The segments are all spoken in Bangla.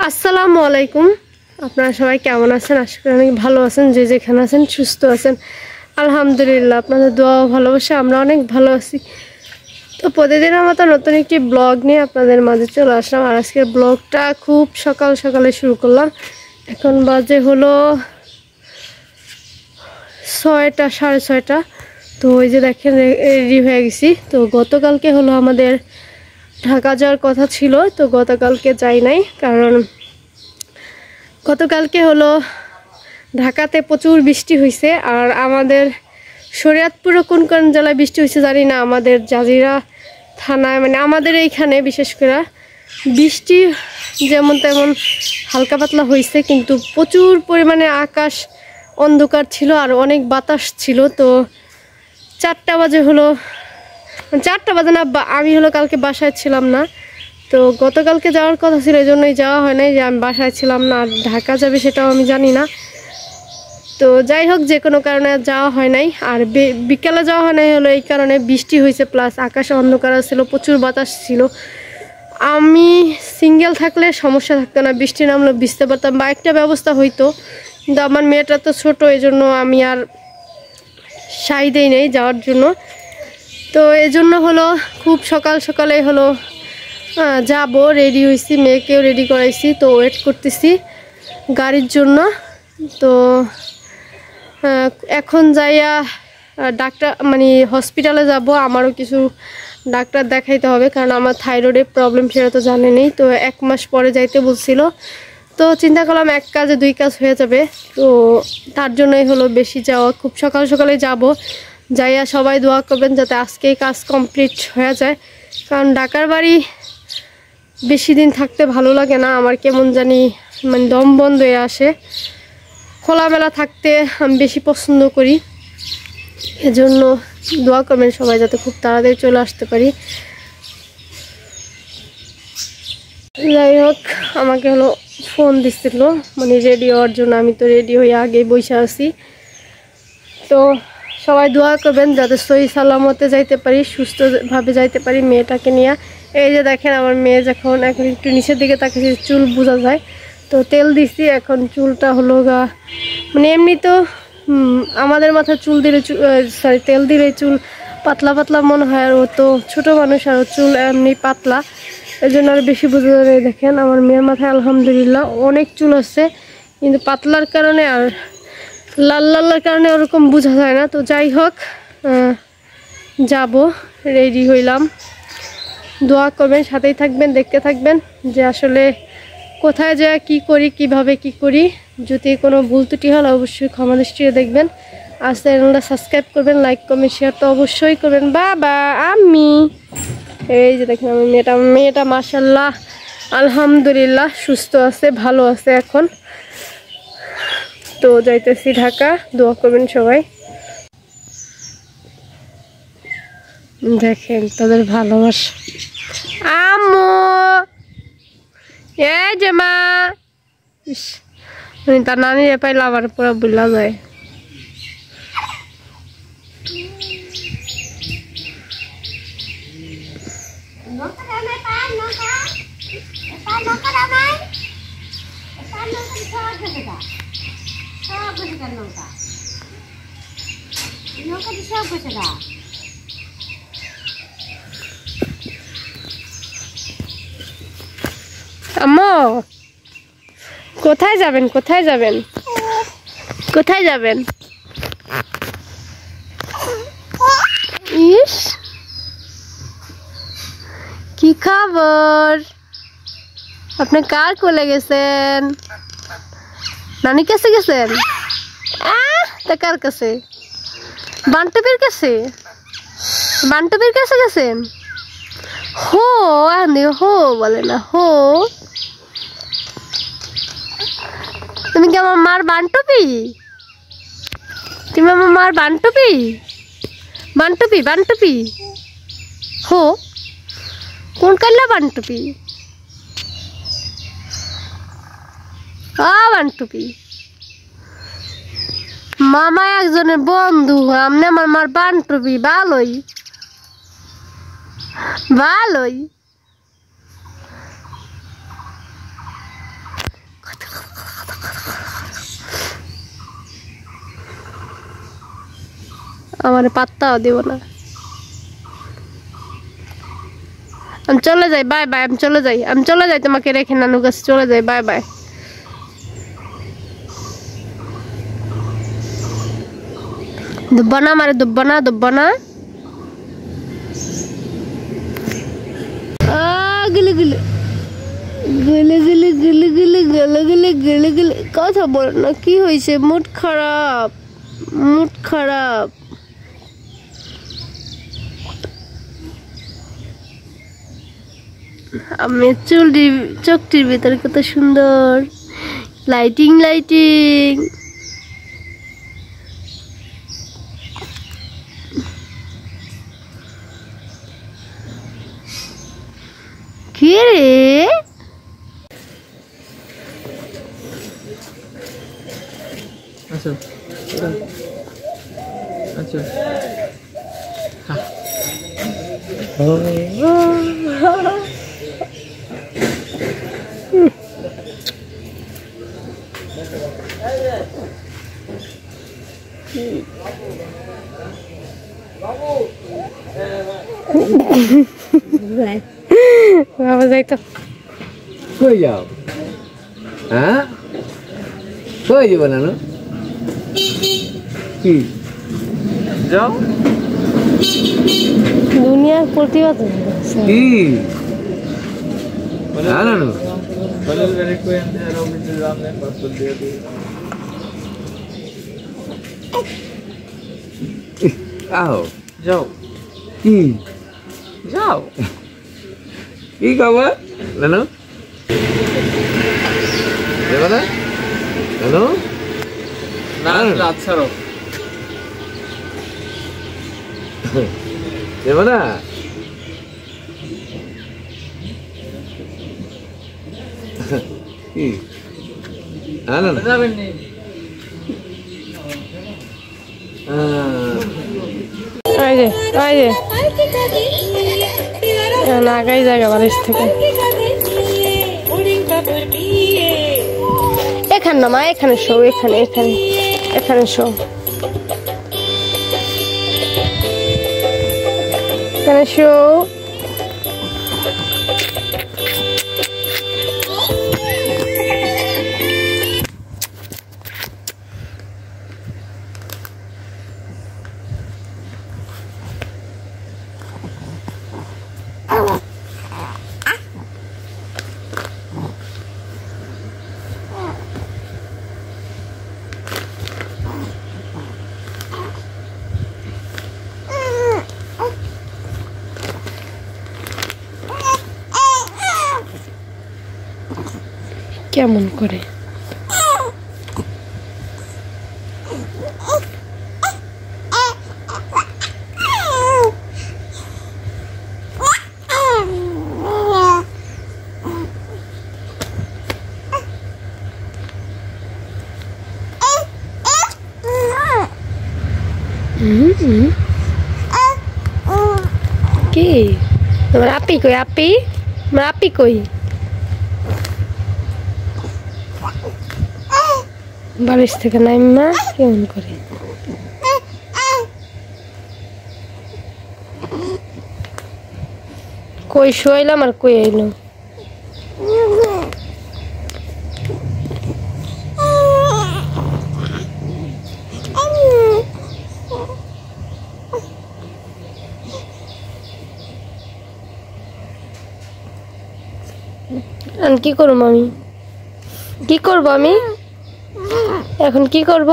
আসসালামু আলাইকুম। আপনারা সবাই কেমন আছেন? আশা করি অনেক ভালো আছেন। যে যেখানে আছেন সুস্থ আছেন, আলহামদুলিল্লাহ। আপনাদের দোয়া ও ভালোবাসা আমরা অনেক ভালো আছি। তো প্রতিদিনের মতো নতুন একটি ব্লগ নিয়ে আপনাদের মাঝে চলে আসলাম। আর আজকের ব্লগটা খুব সকাল সকালে শুরু করলাম। এখন বাজে হলো 6টা, 6:30। তো ওই যে দেখেন রেডি হয়ে গেছি। তো গতকালকে হলো আমাদের ঢাকা যাওয়ার কথা ছিল, তো গতকালকে যাই নাই। কারণ গতকালকে হলো ঢাকাতে প্রচুর বৃষ্টি হয়েছে। আর আমাদের শরীয়তপুরে কোন কোন জেলায় বৃষ্টি হয়েছে জানি না, আমাদের জাজিরা থানায় মানে আমাদের এইখানে বিশেষ করে বৃষ্টি যেমন তেমন হালকা পাতলা হয়েছে, কিন্তু প্রচুর পরিমাণে আকাশ অন্ধকার ছিল আর অনেক বাতাস ছিল। তো 4টা বাজে হলো, 4টা বাজে না, আমি হলো কালকে বাসায় ছিলাম না। তো গতকালকে যাওয়ার কথা ছিল, এই জন্যই যাওয়া হয় নাই যে আমি বাসায় ছিলাম না। আর ঢাকা যাবে সেটাও আমি জানি না। তো যাই হোক, যে কোনো কারণে যাওয়া হয় নাই। আর বিকেলে যাওয়া হয় নাই হলো এই কারণে বৃষ্টি হয়েছে, প্লাস আকাশে অন্ধকার ছিল, প্রচুর বাতাস ছিল। আমি সিঙ্গেল থাকলে সমস্যা থাকতো না, বৃষ্টি নামলে ভিজতে পারতাম বা একটা ব্যবস্থা হইতো। কিন্তু আমার মেয়েটা তো ছোট, এই জন্য আমি আর সাই দেই নেই যাওয়ার জন্য। তো এই জন্য হলো খুব সকাল সকালে হলো যাবো, রেডি হয়েছি, মেয়েকেও রেডি করাইছি। তো ওয়েট করতেছি গাড়ির জন্য। তো এখন যাইয়া ডাক্তার মানে হসপিটালে যাব। আমারও কিছু ডাক্তার দেখাইতে হবে, কারণ আমার থাইরয়েডের প্রবলেম, সেটা তো জানেনই। তো 1 মাস পরে যাইতে বলছিল। তো চিন্তা করলাম এক কাজে 2 কাজ হয়ে যাবে। তো তার জন্যই হলো বেশি যাওয়া, খুব সকাল সকালে যাব। যাইয়া সবাই দোয়া করবেন যাতে আজকেই কাজ কমপ্লিট হয়ে যায়। কারণ ঢাকার বাড়ি বেশি দিন থাকতে ভালো লাগে না, আমার কেমন জানি মানে দম বন্ধ হয়ে আসে। খোলামেলা থাকতে আমি বেশি পছন্দ করি। এজন্য দোয়া করবেন সবাই যাতে খুব তাড়াতাড়ি চলে আসতে পারি। যাই হোক, আমাকে হলো ফোন দিচ্ছিল মানে রেডি হওয়ার জন্য। আমি তো রেডি হয়ে আগে বসে আছি। তো সবাই দোয়া করবেন যাতে সহি সালামতে যাইতে পারি, সুস্থভাবে যাইতে পারি মেয়েটাকে নিয়ে। এই যে দেখেন আমার মেয়ে এখন একটু নিচের দিকে তাকে চুল বোঝা যায়। তো তেল দিছি, এখন চুলটা হলো মানে এমনি তো আমাদের মাথায় চুল দিলে তেল দিলে চুল পাতলা পাতলা মনে হয়। আর ও তো ছোটো মানুষ, আর চুল এমনি পাতলা, এই জন্য আর বেশি বোঝা যায়। দেখেন আমার মেয়ের মাথায় আলহামদুলিল্লাহ অনেক চুল আছে, কিন্তু পাতলার কারণে আর লাল লালের কারণে ওরকম বোঝা যায় না। তো যাই হোক, যাব, রেডি হইলাম। দোয়া করবেন, সাথেই থাকবেন, দেখতে থাকবেন যে আসলে কোথায় যায় কি করি, কিভাবে কি করি। যদি কোনো ভুল ত্রুটি হলে অবশ্যই ক্ষমা দৃষ্টিতে দেখবেন। আর চ্যানেলটা সাবস্ক্রাইব করবেন, লাইক কমেন্ট শেয়ার তো অবশ্যই করবেন। বাবা আমি এই যে দেখেন আমার মেয়েটা মাশাআল্লাহ আলহামদুলিল্লাহ সুস্থ আছে, ভালো আছে এখন। তো যাইতেছি ঢাকা, দোয়া করবেন সবাই। দেখেন তাদের ভালোবাসা। আম্মু এই যে মা, তার নানি পাইলে আবার পুরো বুঝলা যায়। আম্মু কোথায় যাবেন, কোথায় যাবেন, কোথায় যাবেন? ইস কি খবর, আপনি কার কোলে গেছেন? নানি কাছে গেছেন? তা কার কাছে? বান্টুপির কাছে? বান্টুপির কাছে গেছেন? হো হো বলে না, হো তুমি কি আমার মার বান্টুপি? তুমি আমার মার বান্টুপি? বান্টুপি বান্টুপি হো কোন কাল্লা বান্টুপি? বান্টুপি মামা একজনের বন্ধু, আমনে আমার মার বান্টুপি। ভালোই ভালোই আমার পাত্তাও দেব না। আমি চলে যাই, বাই বাই। আমি চলে যাই তোমাকে রেখে নানু কাছে চলে যাই, বাই বাই। দুব্বানা মারে, দুব্বানা দুব্বানা। গিলে গিলে গিলে গিলে গিলে গিলে গেলে গিলে গেলে গিলে। কথা বল না, কি হয়েছে? মুড খারাপ, মুড খারাপ। আমি চোখটির ভিতরে কত সুন্দর লাইটিং লাইটিং। কি রে? আচ্ছা আচ্ছা বাবা যাই তো। কই যাও? হ্যাঁ কই যাবো নানু? কি যাও? দুনিয়ার প্রতিবাদ কি নানু? আও যাও। কি যাও? কি খবর নানু? দেবো না নানু? না আচ্ছা দেবো না? কি না না যাবেন নি? নাগাই জায়গা বাড়ির থেকে এখানে না মা, এখানে শো, এখানে এখানে এখানে শো, এখানে শো। কেমন করে কি তোমার আপি কই? আপি আমার আপি কই? বালিশ থেকে নাইমা কেমন করে? কই শোয়াইলাম আর কই আইলো? কি করবো আমি? কি করবো আমি এখন? কি করব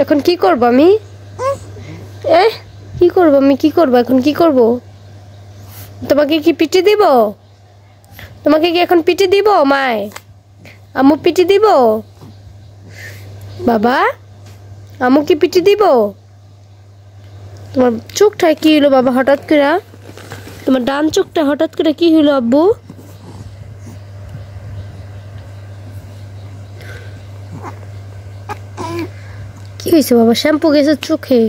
এখন? কি করব আমি? কি করব আমি? কি করব এখন? কি করব? তোমাকে কি পিটি দিব? তোমাকে কি এখন পিটি দিব? মায় আম্মু পিটি দিব? বাবা আম্মু কি পিটি দিব? তোমার চোখটা কি হলো বাবা হঠাৎ করে? তোমার ডান চোখটা হঠাৎ করে কি হলো আব্বু? কি হয়েছে বাবা? শ্যাম্পু গেছে চোখে?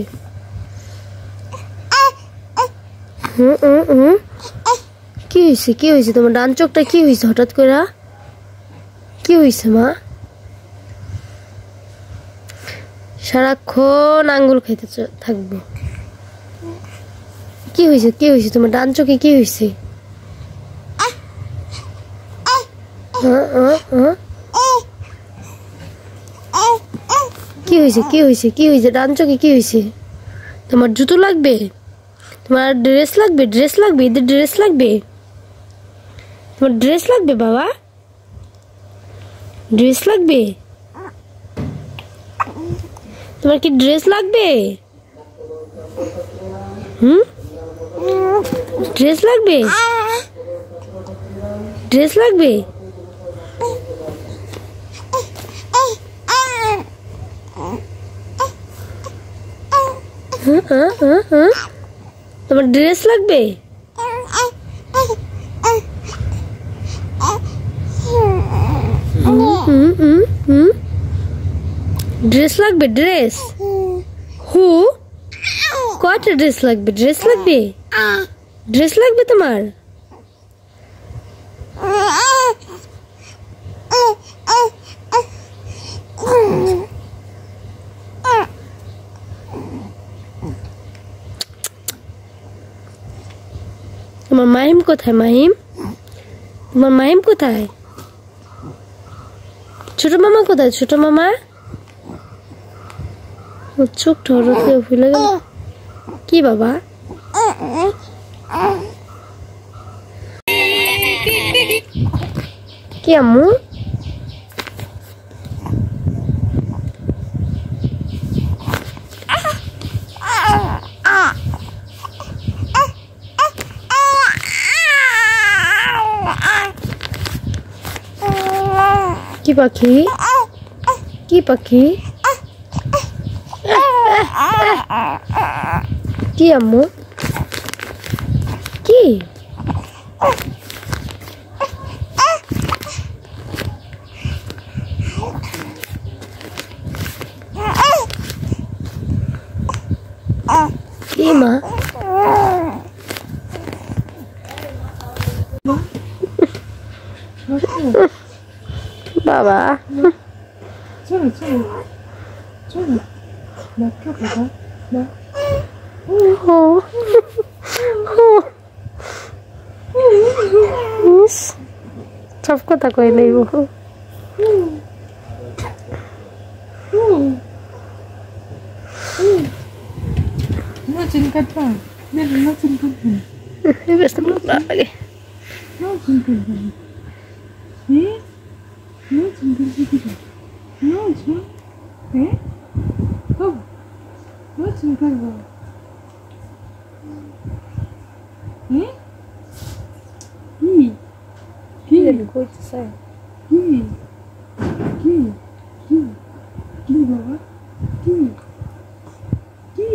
কি হয়েছে? কি হয়েছে তোমার ডান চোখটা? কি হয়েছে হঠাৎ করে? কি হয়েছে মা? সারাক্ষণ আঙ্গুল খাইতে থাকবো। কি হয়েছে কি হয়েছে তোমার ডান চোখে কি হয়েছে? কি হয়েছে কি হয়েছে কি হয়েছে ডান চোখে কি হয়েছে? তোমার জুতো লাগবে? তোমার ড্রেস লাগবে? ড্রেস লাগবে? ঈদের ড্রেস লাগবে? তোমার ড্রেস লাগবে বাবা? ড্রেস লাগবে? তোমার কি ড্রেস লাগবে? ড্রেস লাগবে? ড্রেস লাগবে? তোমার ড্রেস লাগবে? ড্রেস লাগবে? ড্রেস হু কয়টা ড্রেস লাগবে? ড্রেস লাগবে? ড্রেস লাগবে তোমার? তোমার মাহিম কোথায়? মাহিম, তোমার মাহিম কোথায়? ছোট মামা কোথায়? ছোট মামা চোখ ঠরতে ভুলে গেল। কি বাবা? কি আম্মু? কি পাখি? কি পাখি? কি আম্মু? কি? কি মা? বাবা চলো চলো চলো বাবা বাবা সব কথা কই লইব। নাচুন কাটবা নাচুন কাটবা ব্যস্ত লাগে নাচুন কাটবা নাচুন কাটবা নাচুন নাচুন কাটবা কি কইতেছে? কি কি কি কি বাবা কি কি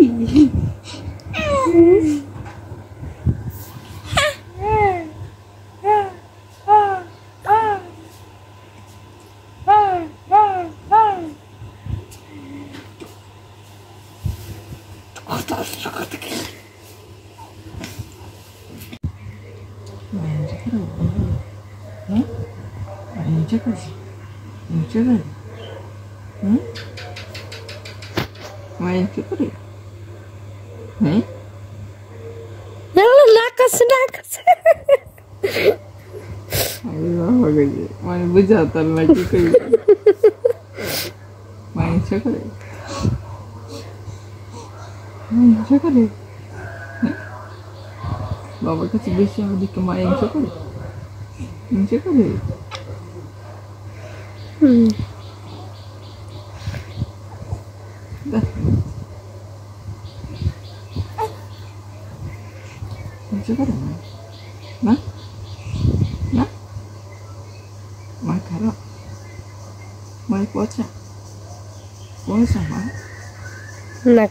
বুঝাতাম না কি করি মাইনসা করে বাবার কাছে বেশি আমাদেরকে মাইনসা করে হিংসা করে হিংসা করে না না মা খারাপ মায়ের পচা পচা মা না